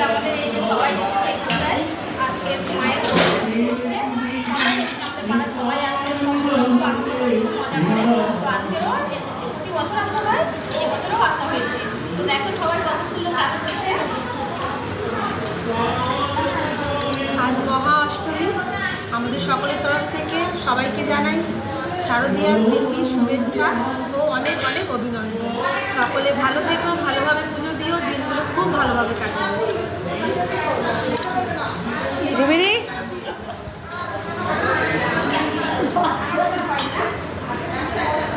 আমাদের এই যে সবাই এসেছে এখানটায় আজকে মায়ের হচ্ছে সবাই এসেছে, আমাদের পাড়ার সবাই আসছে, সব খুব আনন্দ করেছে, মজা করে। তো আজকেরও এসেছে, প্রতি বছর আসা হয়, এবছরও আসা হয়েছে। তো দেখো সবাই কত সুন্দর সাজিয়েছে। আজ মহা অষ্টমী, আমাদের সকলের তরফ থেকে সবাইকে জানাই শারদীয়ার প্রীতি শুভেচ্ছা ও অনেক অনেক অভিনন্দন। সকলে ভালো থেকো, ভালোভাবে পুজো দিও, দিনগুলো খুব ভালোভাবে কাটাও। রুবিদি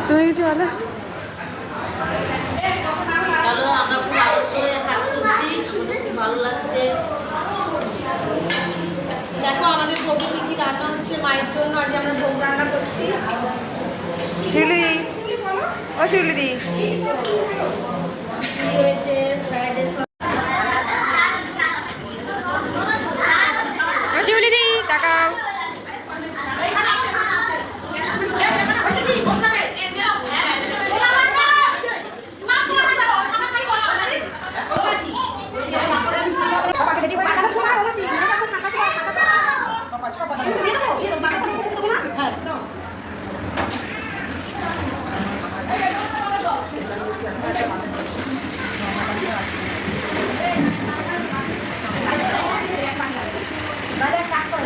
তুমি কিছু বলো। চলো, আমরা খুব আনন্দ হয়ে কাজ করছি, আমাদের খুব ভালো লাগছে। দেখো আমাদের ভোগে কি কি রান্না হচ্ছে মায়ের জন্য। আজ আমরা ভোগ রান্না করছি। শিউলি ও শিউলিদি হয়েছে ফ্রাইড রাইস। ও শিউলিদি তাকাও। বাজার কাজ করো